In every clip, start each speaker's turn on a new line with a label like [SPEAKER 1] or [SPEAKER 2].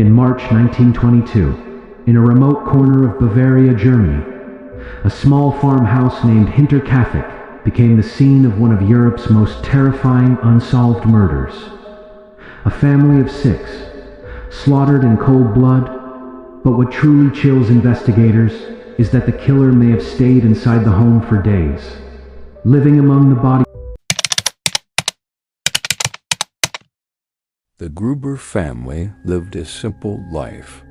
[SPEAKER 1] In March 1922, in a remote corner of Bavaria, Germany, a small farmhouse named Hinterkaifeck became the scene of one of Europe's most terrifying unsolved murders. A family of 6, slaughtered in cold blood, but what truly chills investigators is that the killer may have stayed inside the home for days, living among the bodies.
[SPEAKER 2] The Gruber family lived a simple life.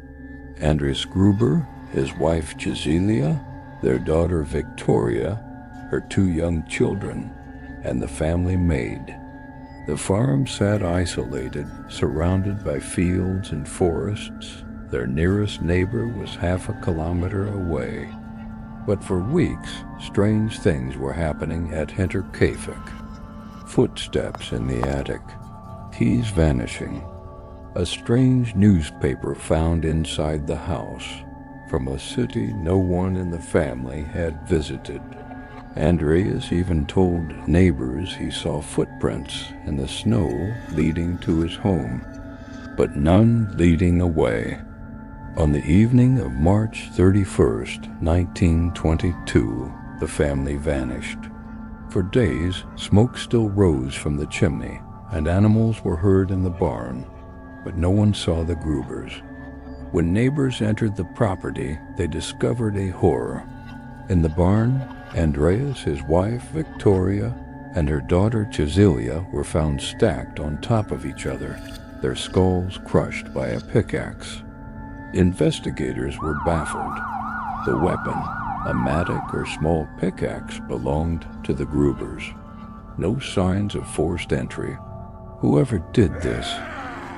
[SPEAKER 2] Andreas Gruber, his wife Cecilia, their daughter Victoria, her 2 young children, and the family maid. The farm sat isolated, surrounded by fields and forests. Their nearest neighbor was half a kilometer away. But for weeks, strange things were happening at Hinterkaifeck. Footsteps in the attic, keys vanishing, a strange newspaper found inside the house from a city no one in the family had visited. Andreas even told neighbors he saw footprints in the snow leading to his home, but none leading away. On the evening of March 31st, 1922, the family vanished. For days, smoke still rose from the chimney, and animals were heard in the barn, but no one saw the Grubers. When neighbors entered the property, they discovered a horror. In the barn, Andreas, his wife Victoria, and her daughter Cecilia were found stacked on top of each other, their skulls crushed by a pickaxe. Investigators were baffled. The weapon, a mattock or small pickaxe, belonged to the Grubers. No signs of forced entry. Whoever did this,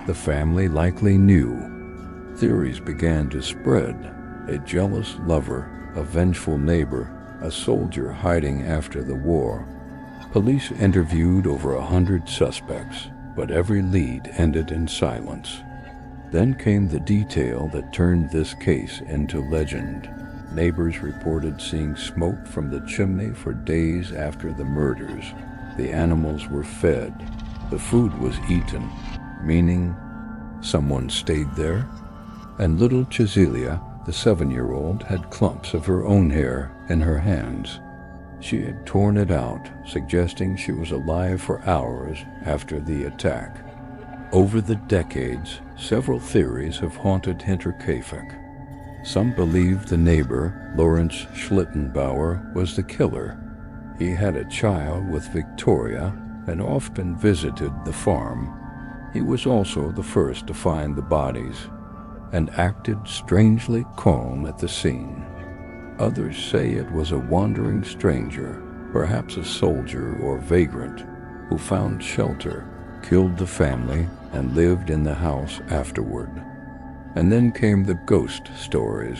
[SPEAKER 2] the family likely knew. Theories began to spread. A jealous lover, a vengeful neighbor, a soldier hiding after the war. Police interviewed over 100 suspects, but every lead ended in silence. Then came the detail that turned this case into legend. Neighbors reported seeing smoke from the chimney for days after the murders. The animals were fed. The food was eaten, meaning someone stayed there. And little Cecilia, the 7-year-old, had clumps of her own hair in her hands. She had torn it out, suggesting she was alive for hours after the attack. Over the decades, several theories have haunted Hinterkaifeck. Some believed the neighbor, Lawrence Schlittenbauer, was the killer. He had a child with Victoria and often visited the farm. He was also the first to find the bodies and acted strangely calm at the scene. Others say it was a wandering stranger, perhaps a soldier or vagrant, who found shelter, killed the family, and lived in the house afterward. And then came the ghost stories.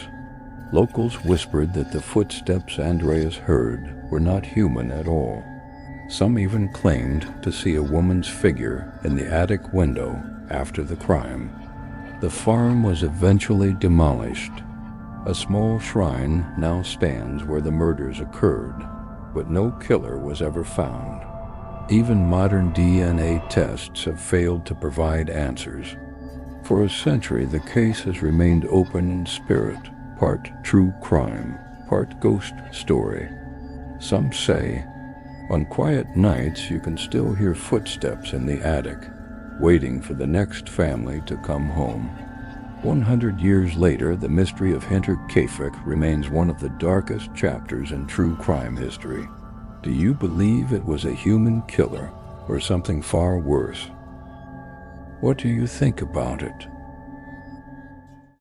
[SPEAKER 2] Locals whispered that the footsteps Andreas heard were not human at all. Some even claimed to see a woman's figure in the attic window after the crime. The farm was eventually demolished. A small shrine now stands where the murders occurred, but no killer was ever found. Even modern DNA tests have failed to provide answers. For a century, the case has remained open in spirit, part true crime, part ghost story. Some say, on quiet nights you can still hear footsteps in the attic, waiting for the next family to come home. 100 years later, the mystery of Hinterkaifeck remains one of the darkest chapters in true crime history. Do you believe it was a human killer or something far worse? What do you think about it?